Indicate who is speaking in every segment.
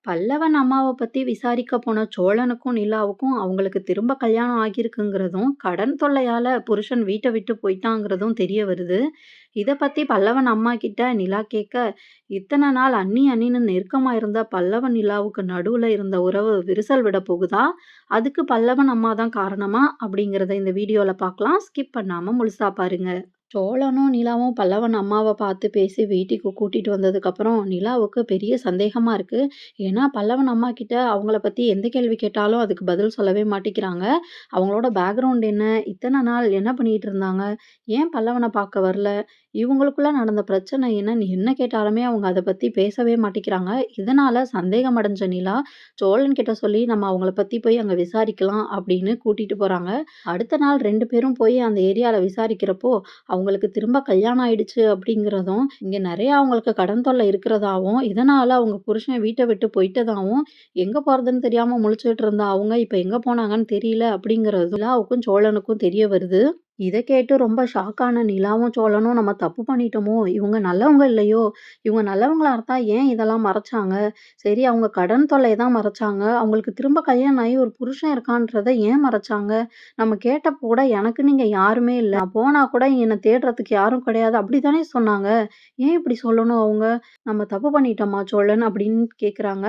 Speaker 1: பல்லவன் அம்மாவ பத்தி விசாரிக்க போன சோழனுக்கும், நிலாவுக்கும் அவங்களுக்கு திரும்ப கல்யாணம் ஆகியிருக்குங்கிறதும், கடன் தொல்லையால புருஷன் வீட்ட விட்டு போயிட்டாங்கிறதும் தெரிய வருது. இத பத்தி பல்லவன் அம்மா கிட்ட நிலா கேட்க, இத்தன நாள் அண்ணி அண்ணின்னு நெருக்கமா இருந்த பல்லவன், நிலாவுக்கு நடுவுல இருந்த உறவு விரிசல் விட போகுதா? அதுக்கு பல்லவன் அம்மா தான் காரணமா? அப்படிங்கிறத இந்த வீடியோல பார்க்கலாம். ஸ்கிப் பண்ணாம முழுசா பாருங்க. சோழனும், நிலாவும் பல்லவன் அம்மாவ பார்த்து பேசி வீட்டுக்கு கூட்டிட்டு வந்ததுக்கப்புறம், நிலாவுக்கு பெரிய சந்தேகமா இருக்கு. ஏன்னா, பல்லவன் அம்மா கிட்ட அவங்கள பத்தி எந்த கேள்வி கேட்டாலும் அதுக்கு பதில் சொல்லவே மாட்டேங்கிறாங்க. அவங்களோட பேக்ரவுண்ட் என்ன? இத்தன நாள் என்ன பண்ணிட்டு இருந்தாங்க? ஏன் பல்லவன பார்க்க வரல? இவங்களுக்குள்ள நடந்த பிரச்சனை என்னன்னு என்ன கேட்டாலுமே அவங்க அத பத்தி பேசவே மாட்டேங்கிறாங்க. இதனால சந்தேகம் அடைஞ்ச நிலா, சோழன் கிட்ட சொல்லி நம்ம அவங்கள பத்தி போய் அங்க விசாரிக்கலாம் அப்படின்னு கூட்டிட்டு போறாங்க. அடுத்த நாள் 2 பேரும் போய் அந்த ஏரியால விசாரிக்கிறப்போ, அவங்களுக்கு திரும்ப கல்யாணம் ஆயிடுச்சு அப்படிங்கிறதும், இங்க நெறைய அவங்களுக்கு கடன் தொல்லை இருக்கிறதாவும், இதனால அவங்க புருஷன் வீட்ட விட்டு போயிட்டதாவும், எங்க போறதுன்னு தெரியாம முழிச்சுட்டு இருந்த அவங்க இப்ப எங்க போனாங்கன்னு தெரியல அப்படிங்கிறதும் நிலாவுக்கும், சோழனுக்கும் தெரிய வருது. இத கேட்டு ரொம்ப ஷாக் ஆன நிலாவும், சோழனும் நம்ம தப்பு பண்ணிட்டோமோ! இவங்க நல்லவங்க இல்லையோ! இவங்க நல்லவங்களா இருந்தா ஏன் இதெல்லாம் மறைச்சாங்க? சரி அவங்க கடன் தொல்லைய தான் மறைச்சாங்க. அவங்களுக்கு திரும்ப கல்யாணம் ஆகி ஒரு புருஷன் இருக்கான்றத ஏன் மறைச்சாங்க? நம்ம கேட்டப்போ கூட எனக்குன்னு இங்க யாருமே இல்ல. நான் போனா கூட என்ன தேடுறதுக்கு யாரும் கிடையாது. அப்படித்தானே சொன்னாங்க. ஏன் இப்படி சொல்லணும் அவங்க? நம்ம தப்பு பண்ணிட்டோமா சோழன்? அப்படின்னு கேட்குறாங்க.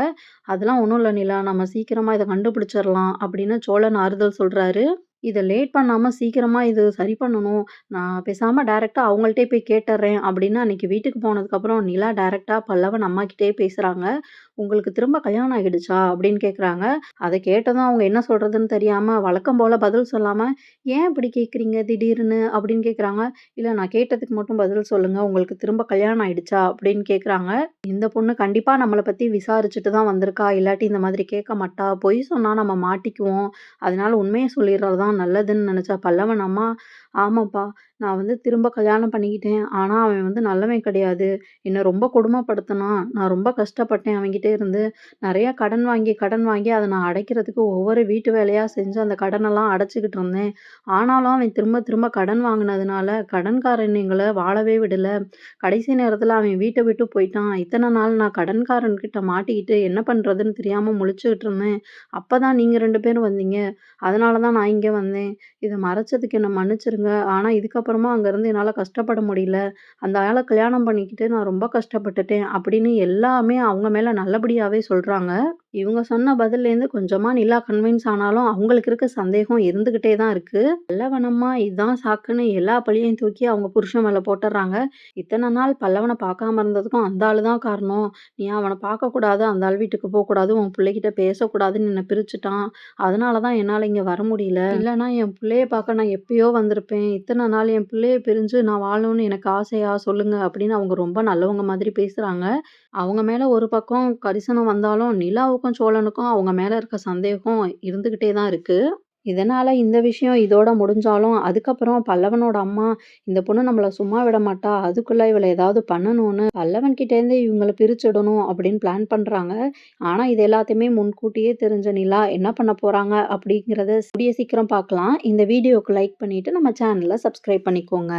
Speaker 1: அதெல்லாம் ஒண்ணும் இல்ல நிலா. நம்ம சீக்கிரமா இத கண்டுபிடிச்சிரலாம் அப்படின்னு சோழன் ஆறுதல் சொல்றாரு. இத லேட் பண்ணாம சீக்கிரமா இது சரி பண்ணணும். நான் பேசாம டைரக்ட்டா அவங்கள்ட்டயே போய் கேட்டர்றேன் அப்படின்னு அன்னைக்கு வீட்டுக்கு போனதுக்கப்புறம் நிலா டைரக்ட்டா பல்லவன் அம்மாகிட்டயே பேசுறாங்க. "உங்களுக்கு திரும்ப கல்யாணம் ஆகிடுச்சா?" அப்படின்னு கேட்குறாங்க. அத கேட்டதும் அவங்க என்ன சொல்றதுன்னு தெரியாம வழக்கம் போல பதில் சொல்லாம, "ஏன் இப்படி கேட்குறீங்க திடீர்னு?" அப்படின்னு கேட்குறாங்க. "இல்ல நான் கேட்டதுக்கு மட்டும் பதில் சொல்லுங்க. உங்களுக்கு திரும்ப கல்யாணம் ஆயிடுச்சா?" அப்படின்னு கேட்குறாங்க. இந்த பொண்ணு கண்டிப்பா நம்மள பத்தி விசாரிச்சுட்டு தான் வந்திருக்கா. இல்லாட்டி இந்த மாதிரி கேட்க மாட்டா. பொய் சொன்னா நம்ம மாட்டிக்குவோம். அதனால உண்மைய சொல்லிர்றது தான் நல்லதுன்னு நெனச்ச பல்லவன் அம்மா, "ஆமாப்பா, நான் திரும்ப கல்யாணம் பண்ணிக்கிட்டேன். ஆனா அவன் நல்லவன் கிடையாது. என்ன ரொம்ப கொடுமைப்படுத்துனான். நான் ரொம்ப கஷ்டப்பட்டேன் அவன்கிட்ட இருந்து. நெறைய கடன் வாங்கி அத நான் அடைக்கிறதுக்கு ஒவ்வொரு வீட்டு வேலையா செஞ்சு அந்த கடனெல்லாம் அடைச்சுக்கிட்டு இருந்தேன். ஆனாலும் அவன் திரும்ப திரும்ப கடன் வாங்குனதுனால, கடன்காரன் எங்கள வாழவே விடல. கடைசி நேரத்துல அவன் வீட்ட விட்டு போயிட்டான். இத்தன நாள் நான் கடன்காரன்கிட்ட மாட்டிக்கிட்டு என்ன பண்றதுன்னு தெரியாம முழிச்சுக்கிட்டு இருந்தேன். அப்பதான் நீங்க 2 பேரும் வந்தீங்க. அதனால தான் நான் இங்க வந்தேன். இத மறைச்சதுக்கு என்ன மன்னிச்சிருங்க. ஆனா இதுக்கப்புறமா அங்கருந்து என்னால கஷ்டப்பட முடியல. அந்த ஆள கல்யாணம் பண்ணிக்கிட்டு நான் ரொம்ப கஷ்டப்பட்டுட்டேன்." அப்படின்னு எல்லாமே அவங்க மேல நல்லபடியாவே சொல்றாங்க. இவங்க சொன்ன பதில்லேருந்து கொஞ்சமா நிலா கன்வின்ஸ் ஆனாலும், அவங்களுக்கு இருக்க சந்தேகம் இருந்துகிட்டே தான் இருக்கு. பல்லவனம்மா இதான் சாக்குன்னு எல்லா பழியையும் தூக்கி அவங்க புருஷன் மேல போட்டுர்றாங்க. "இத்தன நாள் பல்லவன பார்க்காம இருந்ததுக்கும் அந்த ஆளு தான் காரணம். நீ அவன பார்க்கக்கூடாது, அந்த ஆள் வீட்டுக்கு போக்கூடாது, உன் புள்ளைகிட்ட பேசக்கூடாதுன்னு என்ன பிரிச்சுட்டான். அதனால தான் என்னால இங்க வர முடியல. இல்லன்னா என் புள்ளைய பார்க்க நான் எப்பயோ வந்திருப்பேன். இத்தன நாள் என் புள்ளைய பிரிஞ்சு நான் வாழணும்னு எனக்கு ஆசையா? சொல்லுங்க." அப்படின்னு அவங்க ரொம்ப நல்லவங்க மாதிரி பேசுறாங்க. அவங்க மேல ஒரு பக்கம் கரிசனம் வந்தாலும், நிலாவுக்கும், சோழனுக்கும் அவங்க மேல இருக்க சந்தேகம் இருந்துகிட்டே தான் இருக்கு. இதனால இந்த விஷயம் இதோட முடிஞ்சாலும், அதுக்கப்புறம் பல்லவனோட அம்மா, "இந்த பொண்ணு நம்மள சும்மா விட மாட்டா. அதுக்குள்ள இவள ஏதாவது பண்ணணும்னு பல்லவன் கிட்டேருந்து இவங்கள பிரிச்சிடணும்." அப்படின்னு பிளான் பண்றாங்க. ஆனா இது எல்லாத்தையுமே முன்கூட்டியே தெரிஞ்ச நிலா என்ன பண்ண போறாங்க அப்படிங்கிறத கூடிய சீக்கிரம் பார்க்கலாம். இந்த வீடியோக்கு லைக் பண்ணிட்டு நம்ம சேனல சப்ஸ்கிரைப் பண்ணிக்கோங்க.